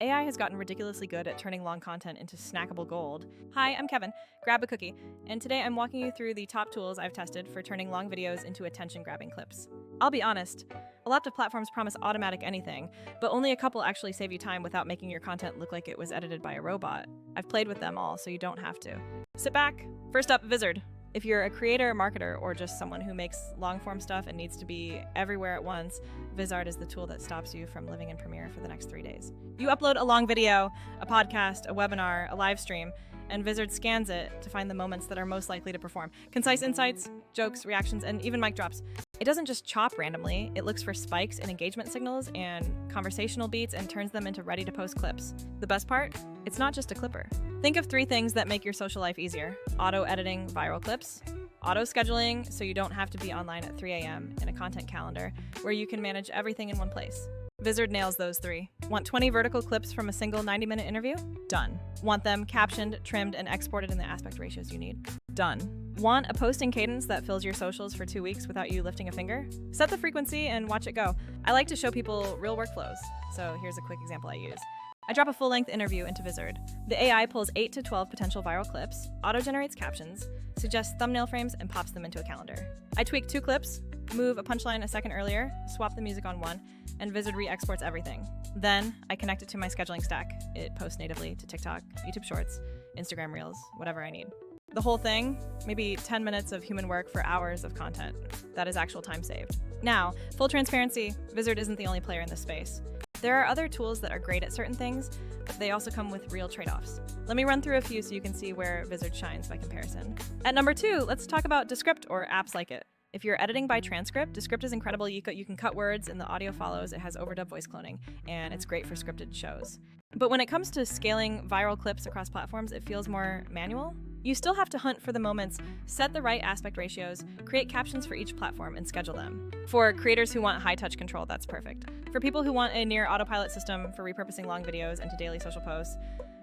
AI has gotten ridiculously good at turning long content into snackable gold. Hi, I'm Kevin. Grab a cookie. And today I'm walking you through the top tools I've tested for turning long videos into attention-grabbing clips. I'll be honest, a lot of platforms promise automatic anything, but only a couple actually save you time without making your content look like it was edited by a robot. I've played with them all, so you don't have to. Sit back. First up, Vizard. If you're a creator, marketer, or just someone who makes long-form stuff and needs to be everywhere at once, Vizard is the tool that stops you from living in Premiere for the next 3 days. You upload a long video, a podcast, a webinar, a live stream, and Vizard scans it to find the moments that are most likely to perform. Concise insights, jokes, reactions, and even mic drops. It doesn't just chop randomly, it looks for spikes in engagement signals and conversational beats and turns them into ready-to-post clips. The best part? It's not just a clipper. Think of 3 things that make your social life easier. Auto-editing viral clips, auto-scheduling so you don't have to be online at 3 a.m. in a content calendar where you can manage everything in one place. Vizard nails those 3. Want 20 vertical clips from a single 90-minute interview? Done. Want them captioned, trimmed, and exported in the aspect ratios you need? Done. Want a posting cadence that fills your socials for 2 weeks without you lifting a finger? Set the frequency and watch it go. I like to show people real workflows, so here's a quick example I use. I drop a full-length interview into Vizard. The AI pulls 8 to 12 potential viral clips, auto-generates captions, suggests thumbnail frames, and pops them into a calendar. I tweak 2 clips, move a punchline a second earlier, swap the music on one, and Vizard re-exports everything. Then, I connect it to my scheduling stack. It posts natively to TikTok, YouTube Shorts, Instagram Reels, whatever I need. The whole thing, maybe 10 minutes of human work for hours of content. That is actual time saved. Now, full transparency, Vizard isn't the only player in this space. There are other tools that are great at certain things, but they also come with real trade-offs. Let me run through a few so you can see where Vizard shines by comparison. At number 2, let's talk about Descript or apps like it. If you're editing by transcript, Descript is incredible. You can cut words and the audio follows. It has overdub voice cloning, and it's great for scripted shows. But when it comes to scaling viral clips across platforms, it feels more manual. You still have to hunt for the moments, set the right aspect ratios, create captions for each platform, and schedule them. For creators who want high-touch control, that's perfect. For people who want a near autopilot system for repurposing long videos into daily social posts,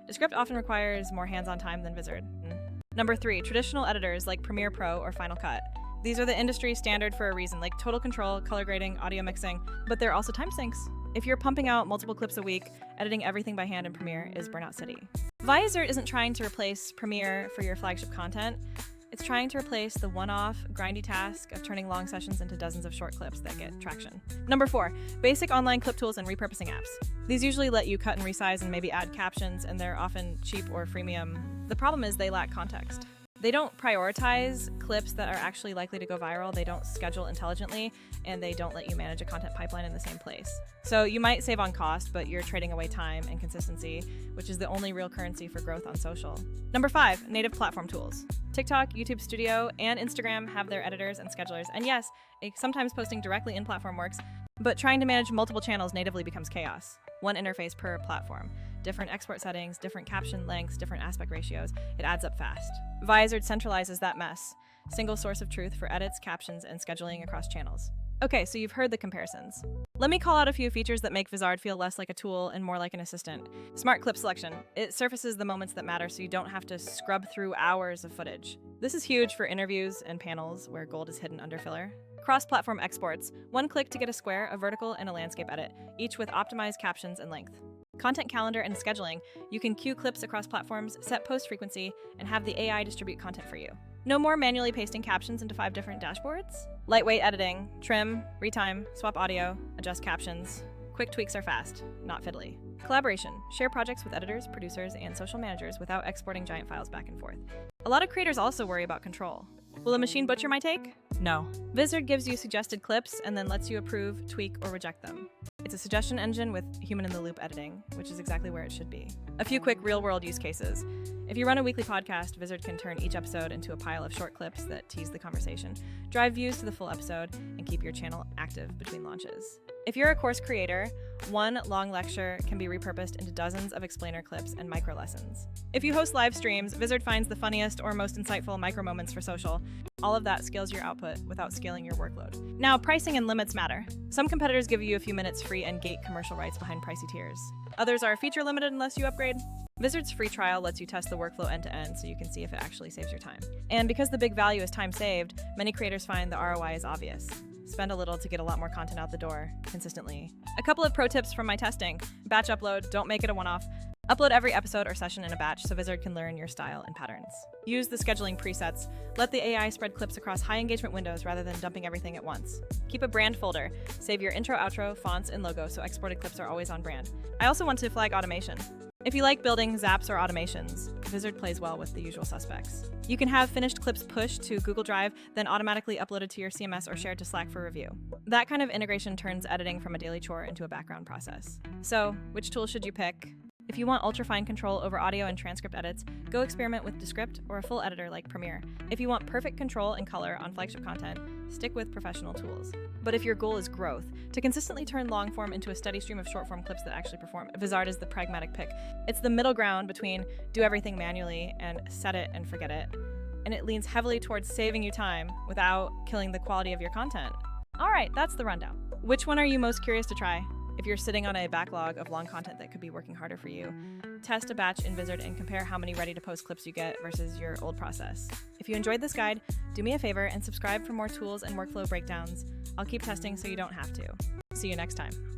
Descript often requires more hands-on time than Vizard. Number 3, traditional editors like Premiere Pro or Final Cut. These are the industry standard for a reason, like total control, color grading, audio mixing, but they're also time sinks. If you're pumping out multiple clips a week, editing everything by hand in Premiere is Burnout City. Vizard isn't trying to replace Premiere for your flagship content. It's trying to replace the one-off, grindy task of turning long sessions into dozens of short clips that get traction. Number 4, basic online clip tools and repurposing apps. These usually let you cut and resize and maybe add captions, and they're often cheap or freemium. The problem is they lack context. They don't prioritize clips that are actually likely to go viral, they don't schedule intelligently, and they don't let you manage a content pipeline in the same place. So you might save on cost, but you're trading away time and consistency, which is the only real currency for growth on social. Number 5, native platform tools. TikTok, YouTube Studio, and Instagram have their editors and schedulers, and yes, sometimes posting directly in platform works, but trying to manage multiple channels natively becomes chaos. One interface per platform. Different export settings, different caption lengths, different aspect ratios. It adds up fast. Vizard centralizes that mess. Single source of truth for edits, captions, and scheduling across channels. Okay, so you've heard the comparisons. Let me call out a few features that make Vizard feel less like a tool and more like an assistant. Smart clip selection. It surfaces the moments that matter so you don't have to scrub through hours of footage. This is huge for interviews and panels where gold is hidden under filler. Cross-platform exports. One click to get a square, a vertical, and a landscape edit, each with optimized captions and length. Content calendar and scheduling. You can queue clips across platforms, set post frequency, and have the AI distribute content for you. No more manually pasting captions into 5 different dashboards. Lightweight editing. Trim, retime, swap audio, adjust captions. Quick tweaks are fast, not fiddly. Collaboration. Share projects with editors, producers, and social managers without exporting giant files back and forth. A lot of creators also worry about control. Will a machine butcher my take? No. Vizard gives you suggested clips and then lets you approve, tweak, or reject them. It's a suggestion engine with human-in-the-loop editing, which is exactly where it should be. A few quick real-world use cases. If you run a weekly podcast, Vizard can turn each episode into a pile of short clips that tease the conversation, drive views to the full episode, and keep your channel active between launches. If you're a course creator, one long lecture can be repurposed into dozens of explainer clips and micro lessons. If you host live streams, Vizard finds the funniest or most insightful micro moments for social. All of that scales your output without scaling your workload. Now, pricing and limits matter. Some competitors give you a few minutes free and gate commercial rights behind pricey tiers. Others are feature limited unless you upgrade. Vizard's free trial lets you test the workflow end to end so you can see if it actually saves your time. And because the big value is time saved, many creators find the ROI is obvious. spend a little to get a lot more content out the door consistently. A couple of pro tips from my testing. Batch upload, don't make it a one-off. Upload every episode or session in a batch so Vizard can learn your style and patterns. Use the scheduling presets. Let the AI spread clips across high engagement windows rather than dumping everything at once. Keep a brand folder. Save your intro, outro, fonts, and logo so exported clips are always on brand. I also want to flag automation. If you like building zaps or automations, Vizard plays well with the usual suspects. You can have finished clips pushed to Google Drive, then automatically uploaded to your CMS or shared to Slack for review. That kind of integration turns editing from a daily chore into a background process. So, which tool should you pick? If you want ultra-fine control over audio and transcript edits, go experiment with Descript or a full editor like Premiere. If you want perfect control and color on flagship content, stick with professional tools. But if your goal is growth, to consistently turn long form into a steady stream of short form clips that actually perform, Vizard is the pragmatic pick. It's the middle ground between do everything manually and set it and forget it. And it leans heavily towards saving you time without killing the quality of your content. All right, that's the rundown. Which one are you most curious to try? If you're sitting on a backlog of long content that could be working harder for you, test a batch in Vizard and compare how many ready-to-post clips you get versus your old process. If you enjoyed this guide, do me a favor and subscribe for more tools and workflow breakdowns. I'll keep testing so you don't have to. See you next time.